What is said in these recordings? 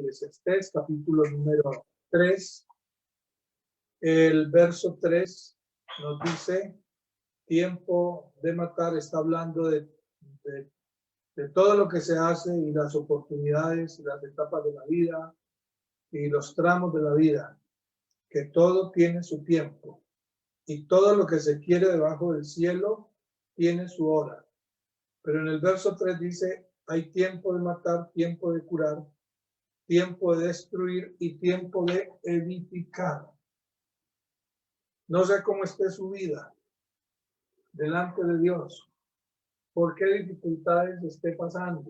Eclesiastés, capítulo número 3. El verso 3 nos dice, tiempo de matar, está hablando de todo lo que se hace y las oportunidades y las etapas de la vida y los tramos de la vida, que todo tiene su tiempo y todo lo que se quiere debajo del cielo tiene su hora. Pero en el verso 3 dice, hay tiempo de matar, tiempo de curar, tiempo de destruir y tiempo de edificar. No sé cómo esté su vida delante de Dios, por qué dificultades esté pasando,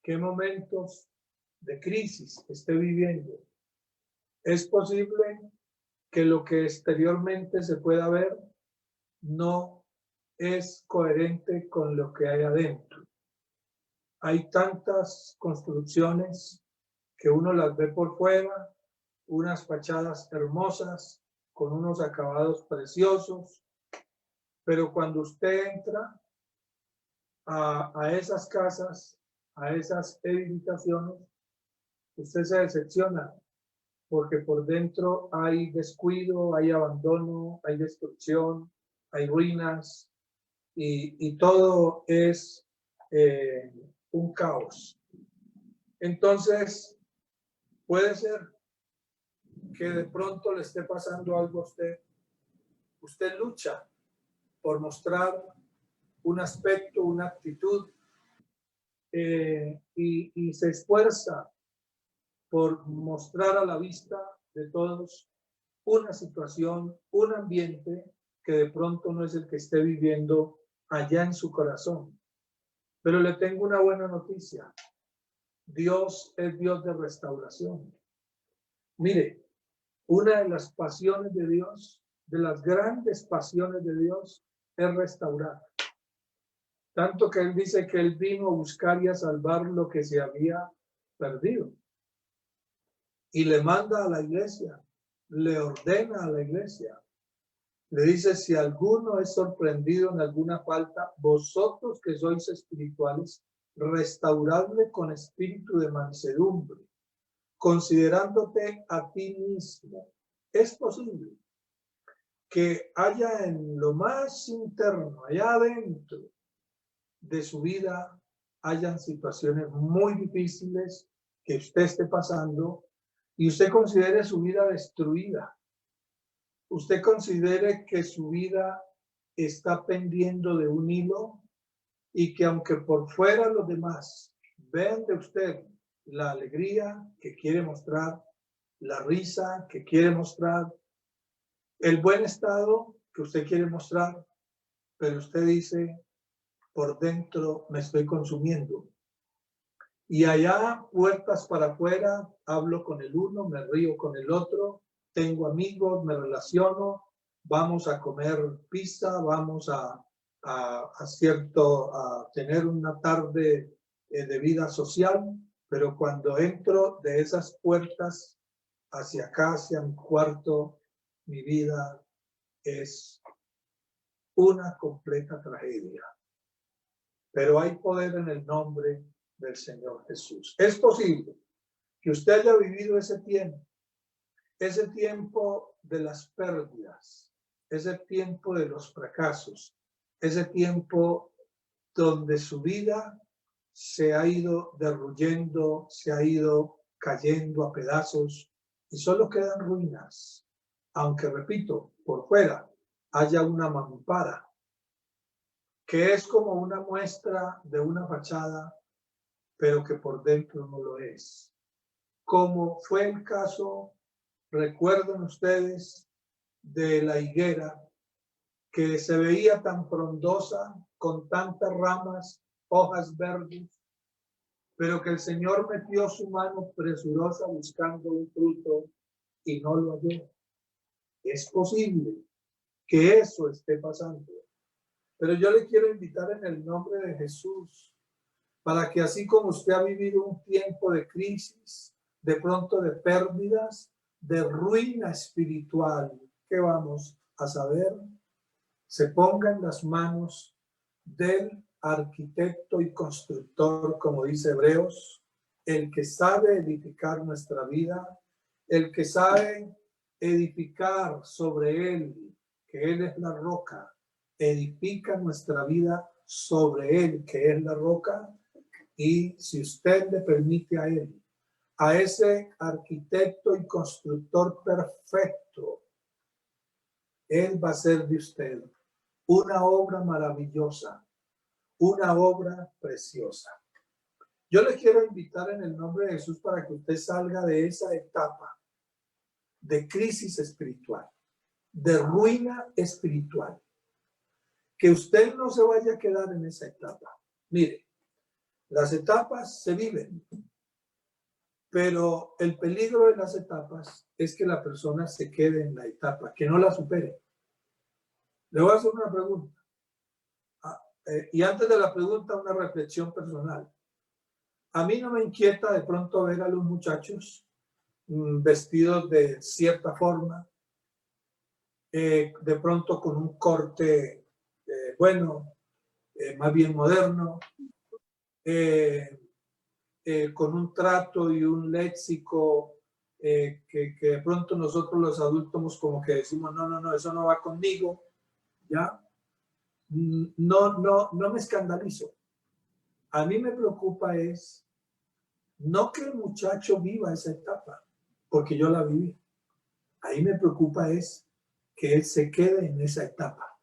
qué momentos de crisis esté viviendo. Es posible que lo que exteriormente se pueda ver no es coherente con lo que hay adentro. Hay tantas construcciones que uno las ve por fuera, unas fachadas hermosas, con unos acabados preciosos, pero cuando usted entra a esas casas, a esas edificaciones, usted se decepciona, porque por dentro hay descuido, hay abandono, hay destrucción, hay ruinas, y todo es un caos. Entonces, puede ser que de pronto le esté pasando algo a usted. Usted lucha por mostrar un aspecto, una actitud, y se esfuerza por mostrar a la vista de todos una situación, un ambiente que de pronto no es el que esté viviendo allá en su corazón. Pero le tengo una buena noticia. Dios es Dios de restauración. Mire, una de las pasiones de Dios, de las grandes pasiones de Dios, es restaurar. Tanto que Él dice que Él vino a buscar y a salvar lo que se había perdido. Y le manda a la iglesia, le ordena a la iglesia. Le dice, si alguno es sorprendido en alguna falta, vosotros que sois espirituales, restauradle con espíritu de mansedumbre, considerándote a ti mismo. Es posible que haya en lo más interno, allá adentro de su vida, hayan situaciones muy difíciles que usted esté pasando y usted considere su vida destruida. Usted considere que su vida está pendiendo de un hilo y que aunque por fuera los demás ven de usted la alegría que quiere mostrar, la risa que quiere mostrar, el buen estado que usted quiere mostrar, pero usted dice, por dentro me estoy consumiendo. Y allá, puertas para afuera, hablo con el uno, me río con el otro, tengo amigos, me relaciono, vamos a comer pizza, vamos a tener una tarde de vida social, pero cuando entro de esas puertas hacia acá, hacia mi cuarto, mi vida es una completa tragedia. Pero hay poder en el nombre del Señor Jesús. Es posible que usted haya vivido ese tiempo de las pérdidas, ese tiempo de los fracasos, ese tiempo donde su vida se ha ido derruyendo, se ha ido cayendo a pedazos y solo quedan ruinas, aunque repito, por fuera haya una mampara, que es como una muestra de una fachada, pero que por dentro no lo es. Como fue el caso, recuerden ustedes, de la higuera, que se veía tan frondosa, con tantas ramas, hojas verdes, pero que el Señor metió su mano presurosa buscando un fruto y no lo halló. Es posible que eso esté pasando. Pero yo le quiero invitar en el nombre de Jesús, para que así como usted ha vivido un tiempo de crisis, de pronto de pérdidas, de ruina espiritual, ¿qué vamos a saber? Se ponga en las manos del arquitecto y constructor, como dice Hebreos, el que sabe edificar nuestra vida, el que sabe edificar sobre él, que él es la roca, edifica nuestra vida sobre él, que es la roca, y si usted le permite a él, a ese arquitecto y constructor perfecto, él va a hacer de usted una obra maravillosa, una obra preciosa. Yo le quiero invitar en el nombre de Jesús para que usted salga de esa etapa de crisis espiritual, de ruina espiritual. Que usted no se vaya a quedar en esa etapa. Mire, las etapas se viven, pero el peligro de las etapas es que la persona se quede en la etapa, que no la supere. Le voy a hacer una pregunta. Y antes de la pregunta, una reflexión personal. A mí no me inquieta de pronto ver a los muchachos vestidos de cierta forma, de pronto con un corte, más bien moderno, con un trato y un léxico que de pronto nosotros los adultos como que decimos, no, eso no va conmigo, ¿ya? No me escandalizo. A mí me preocupa es no que el muchacho viva esa etapa, porque yo la viví. Ahí me preocupa es que él se quede en esa etapa,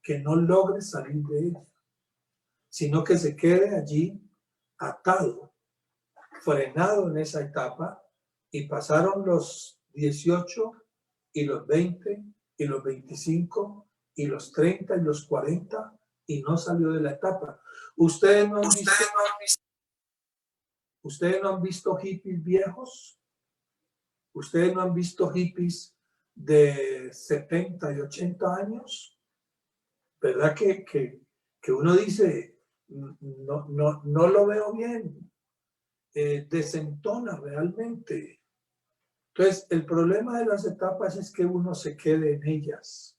que no logre salir de ella, sino que se quede allí atado, frenado en esa etapa, y pasaron los 18 y los 20 y los 25 y los 30 y los 40 y no salió de la etapa. Ustedes no han visto hippies viejos. Ustedes no han visto hippies de 70 y 80 años. ¿Verdad que uno dice, no lo veo bien? Desentona realmente. Entonces, el problema de las etapas es que uno se quede en ellas.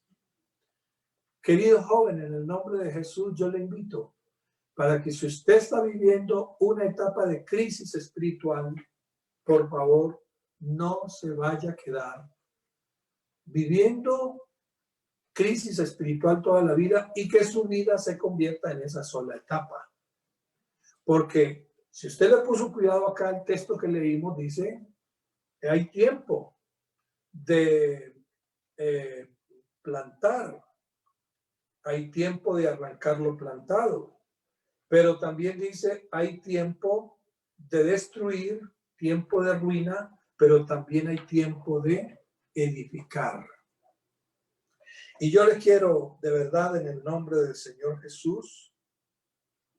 Querido joven, en el nombre de Jesús, yo le invito para que si usted está viviendo una etapa de crisis espiritual, por favor, no se vaya a quedar viviendo crisis espiritual toda la vida y que su vida se convierta en esa sola etapa. Porque si usted le puso cuidado acá, el texto que leímos dice que hay tiempo de plantar, hay tiempo de arrancar lo plantado, pero también dice hay tiempo de destruir, tiempo de ruina, pero también hay tiempo de edificar. Y yo le quiero de verdad en el nombre del Señor Jesús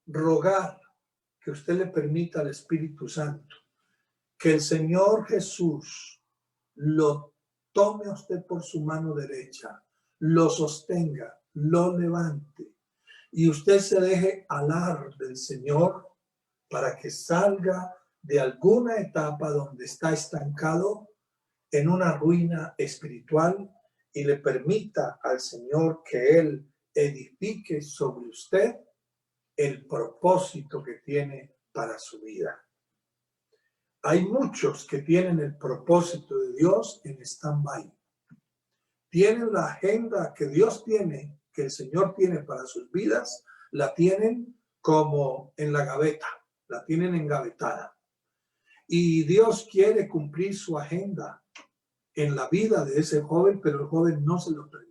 rogar que usted le permita al Espíritu Santo que el Señor Jesús lo tome a usted por su mano derecha, lo sostenga, lo levante y usted se deje alar del Señor para que salga de alguna etapa donde está estancado en una ruina espiritual y le permita al Señor que Él edifique sobre usted el propósito que tiene para su vida. Hay muchos que tienen el propósito de Dios en stand-by. Tienen la agenda que Dios tiene, que el Señor tiene para sus vidas, la tienen como en la gaveta, la tienen engavetada. Y Dios quiere cumplir su agenda en la vida de ese joven, pero el joven no se lo permite.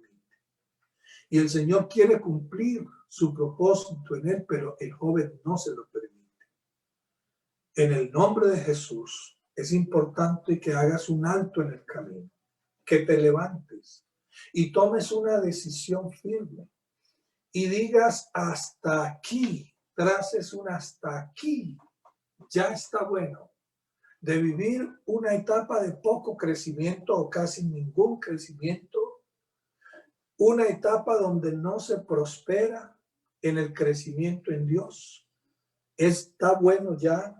Y el Señor quiere cumplir su propósito en él, pero el joven no se lo permite. En el nombre de Jesús, es importante que hagas un alto en el camino, que te levantes y tomes una decisión firme y digas hasta aquí, traces un hasta aquí, ya está bueno. De vivir una etapa de poco crecimiento o casi ningún crecimiento, una etapa donde no se prospera en el crecimiento en Dios. Está bueno ya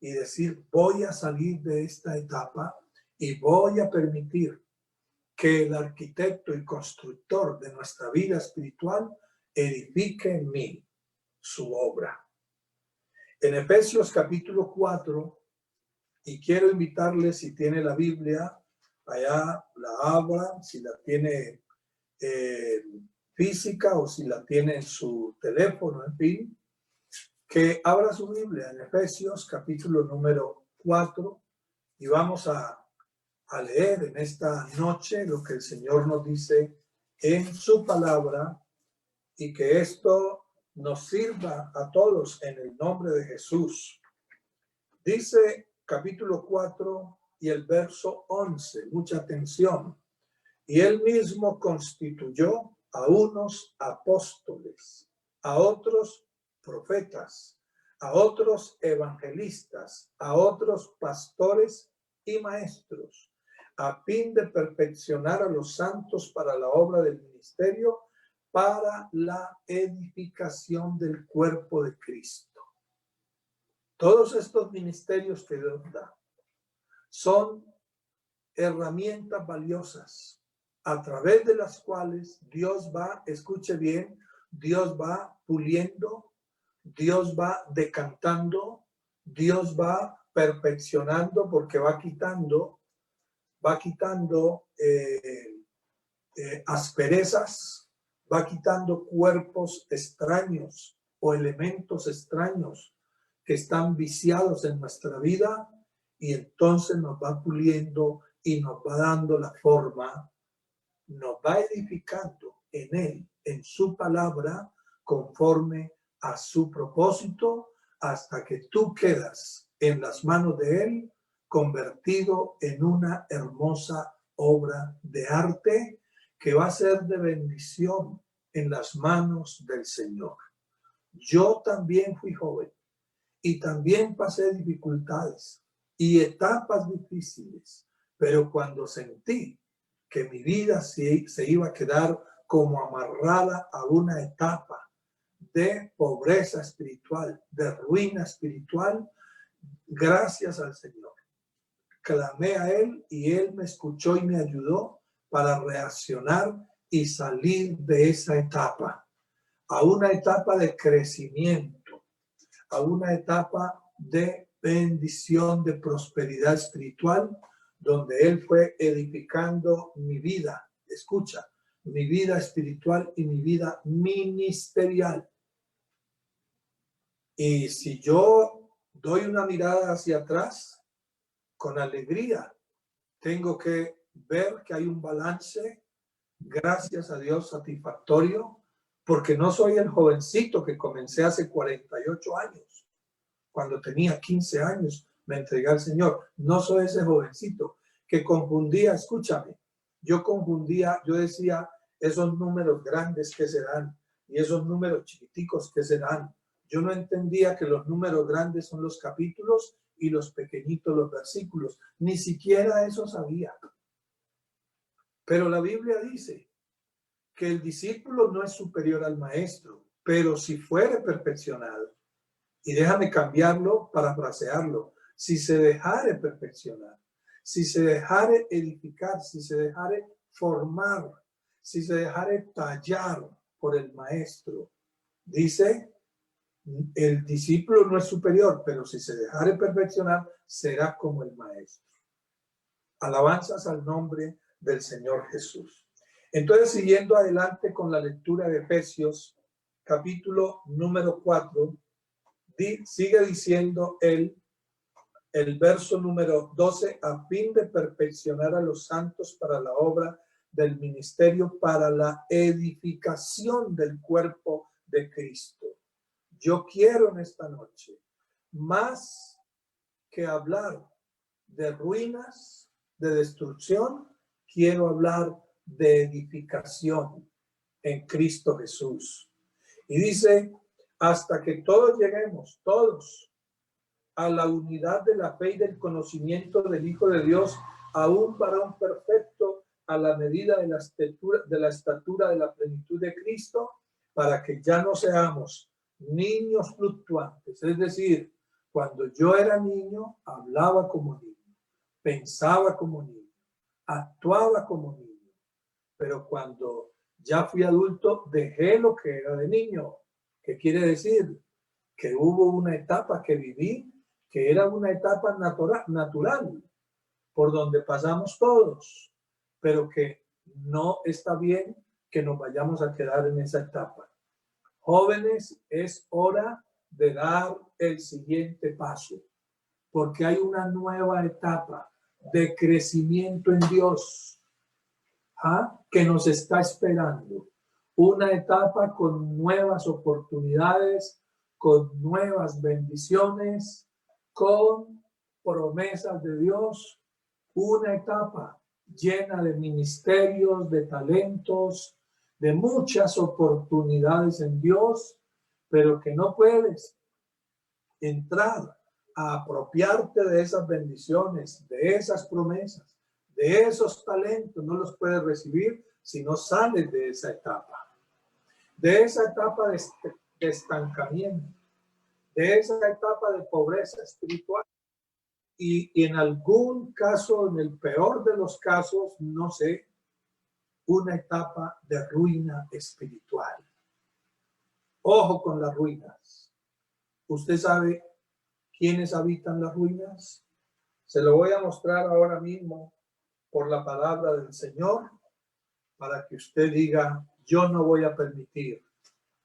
y decir, voy a salir de esta etapa y voy a permitir que el arquitecto y constructor de nuestra vida espiritual edifique en mí su obra. En Efesios capítulo 4, Y quiero invitarle, si tiene la Biblia, allá la abra, si la tiene física o si la tiene en su teléfono, en fin, que abra su Biblia en Efesios capítulo número 4 y vamos a leer en esta noche lo que el Señor nos dice en su palabra y que esto nos sirva a todos en el nombre de Jesús. Dice capítulo 4 y el verso 11, mucha atención. Y él mismo constituyó a unos apóstoles, a otros profetas, a otros evangelistas, a otros pastores y maestros, a fin de perfeccionar a los santos para la obra del ministerio, para la edificación del cuerpo de Cristo. Todos estos ministerios que Dios da son herramientas valiosas a través de las cuales Dios va, escuche bien, Dios va puliendo, Dios va decantando, Dios va perfeccionando porque va quitando asperezas, va quitando cuerpos extraños o elementos extraños que están viciados en nuestra vida y entonces nos va puliendo y nos va dando la forma, nos va edificando en él, en su palabra, conforme a su propósito, hasta que tú quedas en las manos de él, convertido en una hermosa obra de arte que va a ser de bendición en las manos del Señor. Yo también fui joven y también pasé dificultades y etapas difíciles, pero cuando sentí que mi vida se iba a quedar como amarrada a una etapa de pobreza espiritual, de ruina espiritual, gracias al Señor. Clamé a Él y Él me escuchó y me ayudó para reaccionar y salir de esa etapa, a una etapa de crecimiento, a una etapa de bendición, de prosperidad espiritual, donde Él fue edificando mi vida. Escucha, mi vida espiritual y mi vida ministerial. Y si yo doy una mirada hacia atrás, con alegría, tengo que ver que hay un balance, gracias a Dios, satisfactorio, porque no soy el jovencito que comencé hace 48 años. Cuando tenía 15 años me entregué al Señor. No soy ese jovencito que confundía, escúchame, yo decía, esos números grandes que serán y esos números chiquiticos que serán. Yo no entendía que los números grandes son los capítulos y los pequeñitos los versículos. Ni siquiera eso sabía. Pero la Biblia dice que el discípulo no es superior al maestro, pero si fuere perfeccionado, y déjame cambiarlo, parafrasearlo, si se dejare perfeccionar, si se dejare edificar, si se dejare formar, si se dejare tallar por el maestro, dice, el discípulo no es superior, pero si se dejare perfeccionar, será como el maestro. Alabanzas al nombre del Señor Jesús. Entonces, siguiendo adelante con la lectura de Efesios, capítulo número 4, sigue diciendo el verso número 12, a fin de perfeccionar a los santos para la obra del ministerio, para la edificación del cuerpo de Cristo. Yo quiero en esta noche, más que hablar de ruinas, de destrucción, quiero hablar de edificación en Cristo Jesús. Y dice, hasta que todos lleguemos, todos, a la unidad de la fe y del conocimiento del Hijo de Dios, a un varón perfecto, a la medida de la estatura de la plenitud de Cristo, para que ya no seamos niños fluctuantes. Es decir, cuando yo era niño, hablaba como niño, pensaba como niño, actuaba como niño, pero cuando ya fui adulto, dejé lo que era de niño. ¿Qué quiere decir? Que hubo una etapa que viví que era una etapa natural por donde pasamos todos, pero que no está bien que nos vayamos a quedar en esa etapa. Jóvenes, es hora de dar el siguiente paso, porque hay una nueva etapa de crecimiento en Dios que nos está esperando. Una etapa con nuevas oportunidades, con nuevas bendiciones, con promesas de Dios. Una etapa llena de ministerios, de talentos, de muchas oportunidades en Dios, pero que no puedes entrar a apropiarte de esas bendiciones, de esas promesas, de esos talentos. No los puedes recibir si no sales de esa etapa de estancamiento, de esa etapa de pobreza espiritual. Y en algún caso, en el peor de los casos, no sé, una etapa de ruina espiritual. Ojo con las ruinas. ¿Usted sabe quiénes habitan las ruinas? Se lo voy a mostrar ahora mismo por la palabra del Señor, para que usted diga: yo no voy a permitir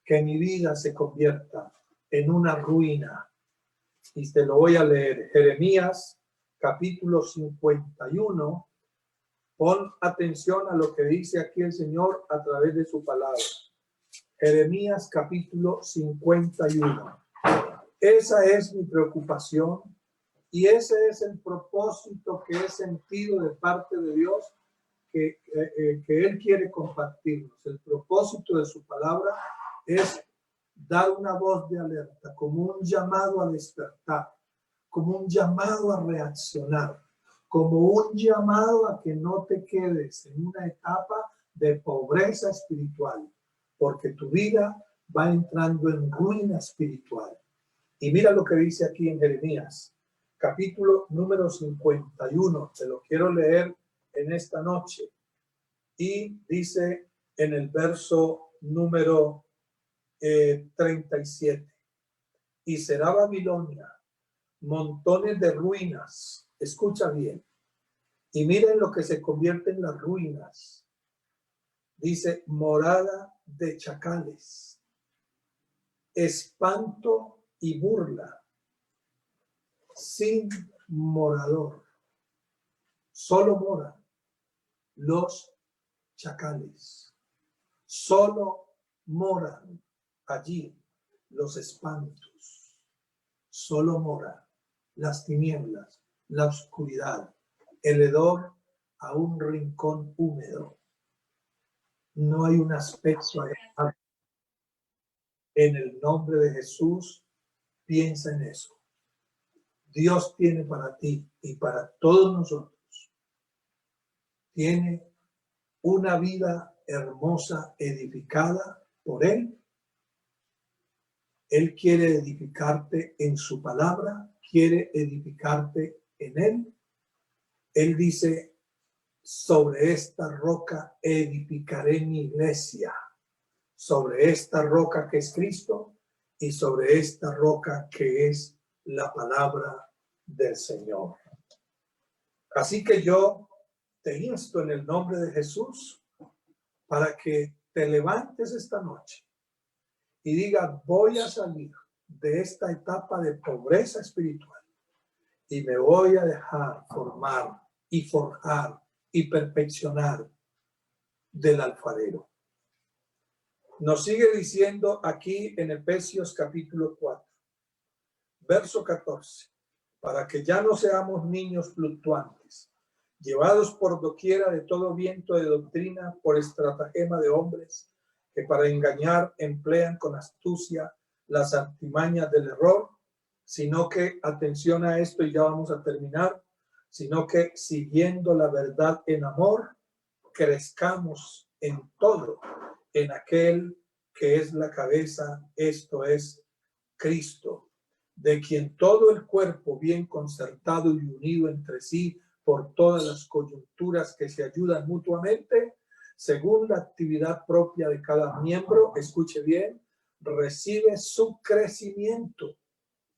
que mi vida se convierta en una ruina. Y te lo voy a leer. Jeremías, capítulo 51. Pon atención a lo que dice aquí el Señor a través de su palabra. Jeremías, capítulo 51. Esa es mi preocupación y ese es el propósito que he sentido de parte de Dios, que Él quiere compartirnos. El propósito de su palabra es dar una voz de alerta, como un llamado a despertar, como un llamado a reaccionar, como un llamado a que no te quedes en una etapa de pobreza espiritual, porque tu vida va entrando en ruina espiritual. Y mira lo que dice aquí en Jeremías, capítulo número 51. Te lo quiero leer en esta noche. Y dice en el verso número 37. Y será Babilonia montones de ruinas. Escucha bien. Y miren lo que se convierte en las ruinas. Dice: morada de chacales, espanto y burla, sin morador. Solo moran los chacales. Solo moran allí los espantos. Solo moran las tinieblas, la oscuridad, el hedor a un rincón húmedo. No hay un aspecto agradable. En el nombre de Jesús, piensa en eso. Dios tiene para ti y para todos nosotros, tiene una vida hermosa edificada por Él. Él quiere edificarte en su palabra, quiere edificarte en Él. Él dice: sobre esta roca edificaré mi iglesia, sobre esta roca que es Cristo y sobre esta roca que es la palabra del Señor. Así que yo te insto en el nombre de Jesús para que te levantes esta noche y diga: voy a salir de esta etapa de pobreza espiritual y me voy a dejar formar y forjar y perfeccionar del alfarero. Nos sigue diciendo aquí en Efesios capítulo 4, verso 14, para que ya no seamos niños fluctuantes, llevados por doquiera de todo viento de doctrina, por estratagema de hombres, que para engañar emplean con astucia las artimañas del error, sino que, atención a esto y ya vamos a terminar, sino que siguiendo la verdad en amor, crezcamos en todo, en aquel que es la cabeza, esto es Cristo, de quien todo el cuerpo bien concertado y unido entre sí por todas las coyunturas que se ayudan mutuamente, según la actividad propia de cada miembro, escuche bien, recibe su crecimiento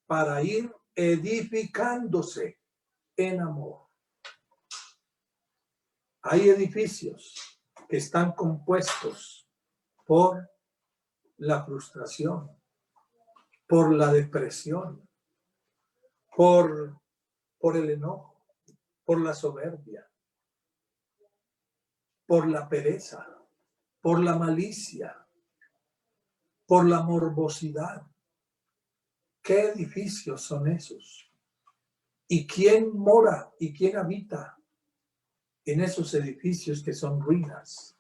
para ir edificándose en amor. Hay edificios que están compuestos por la frustración, por la depresión, por el enojo, por la soberbia, por la pereza, por la malicia, por la morbosidad. ¿Qué edificios son esos? ¿Y quién mora y quién habita en esos edificios que son ruinas,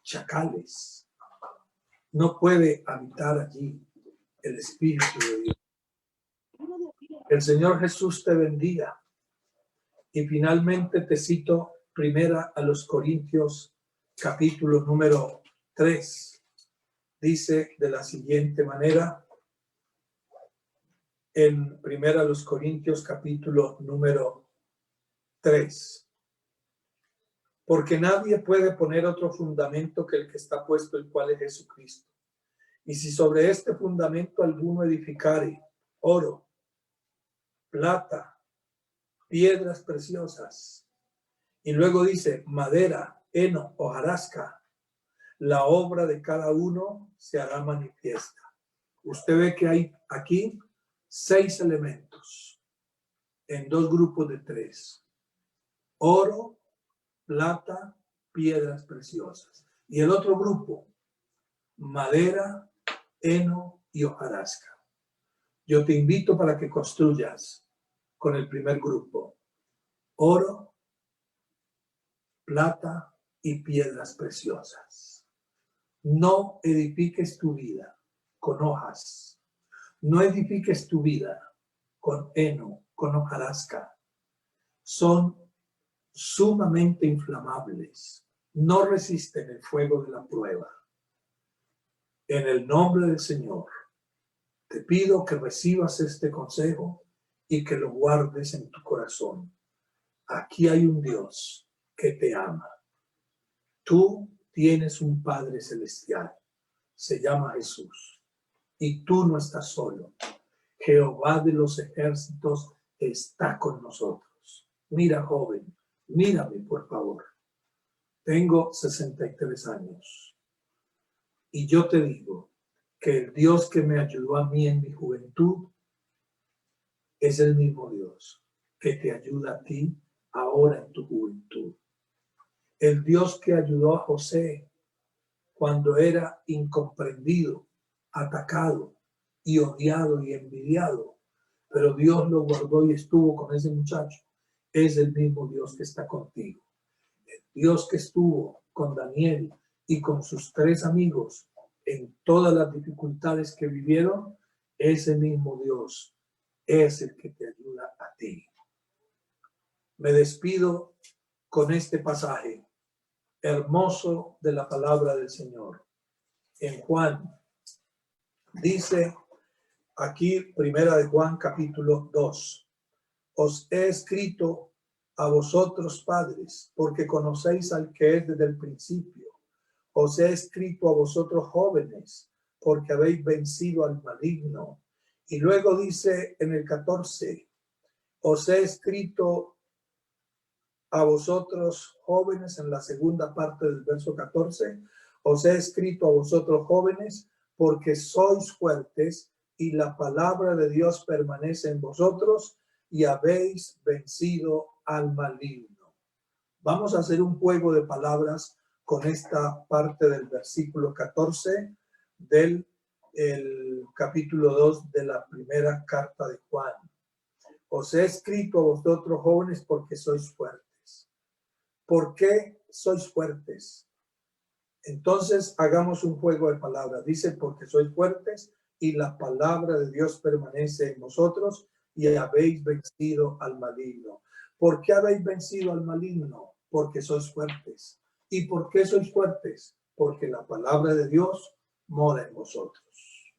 chacales? No puede habitar allí el Espíritu de Dios. El Señor Jesús te bendiga. Y finalmente te cito primera a los Corintios, capítulo número 3. Dice de la siguiente manera, en primera a los Corintios, capítulo número 3. Porque nadie puede poner otro fundamento que el que está puesto, el cual es Jesucristo. Y si sobre este fundamento alguno edificare oro, plata, piedras preciosas, y luego dice madera, heno, hojarasca, la obra de cada uno se hará manifiesta. Usted ve que hay aquí 6 elementos en 2 grupos de 3. Oro, plata, piedras preciosas. Y el otro grupo, madera, heno y hojarasca. Yo te invito para que construyas con el primer grupo. Oro, plata y piedras preciosas. No edifiques tu vida con hojas. No edifiques tu vida con heno, con hojarasca. Son sumamente inflamables. No resisten el fuego de la prueba. En el nombre del Señor, te pido que recibas este consejo y que lo guardes en tu corazón. Aquí hay un Dios que te ama. Tú tienes un Padre celestial. Se llama Jesús. Y tú no estás solo. Jehová de los ejércitos está con nosotros. Mira, joven, mírame, por favor. Tengo 63 años. Y yo te digo que el Dios que me ayudó a mí en mi juventud es el mismo Dios que te ayuda a ti ahora en tu juventud. El Dios que ayudó a José cuando era incomprendido, atacado y odiado y envidiado, pero Dios lo guardó y estuvo con ese muchacho, es el mismo Dios que está contigo. El Dios que estuvo con Daniel y con sus 3 amigos en todas las dificultades que vivieron, ese mismo Dios es el que te ayuda a ti. Me despido con este pasaje hermoso de la palabra del Señor. En Juan, dice aquí, primera de Juan, capítulo 2. Os he escrito a vosotros, padres, porque conocéis al que es desde el principio. Os he escrito a vosotros, jóvenes, porque habéis vencido al maligno. Y luego dice en el 14, os he escrito a vosotros, jóvenes, en la segunda parte del verso 14, os he escrito a vosotros, jóvenes, porque sois fuertes y la palabra de Dios permanece en vosotros y habéis vencido al maligno. Vamos a hacer un juego de palabras con esta parte del versículo 14 del capítulo 2 de la primera carta de Juan. Os he escrito a vosotros, jóvenes, porque sois fuertes. ¿Por qué sois fuertes? Entonces hagamos un juego de palabras. Dice, porque sois fuertes y la palabra de Dios permanece en vosotros y habéis vencido al maligno. ¿Por qué habéis vencido al maligno? Porque sois fuertes. ¿Y por qué sois fuertes? Porque la palabra de Dios mora en vosotros.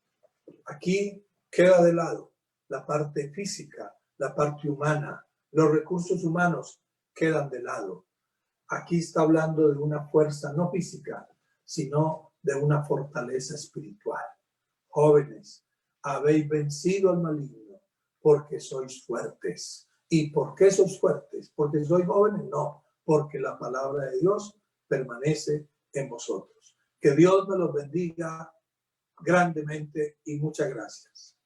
Aquí queda de lado la parte física, la parte humana. Los recursos humanos quedan de lado. Aquí está hablando de una fuerza no física, sino de una fortaleza espiritual. Jóvenes, habéis vencido al maligno, porque sois fuertes. ¿Y por qué sois fuertes? ¿Porque sois jóvenes? No, porque la palabra de Dios permanece en vosotros. Que Dios me los bendiga grandemente y muchas gracias.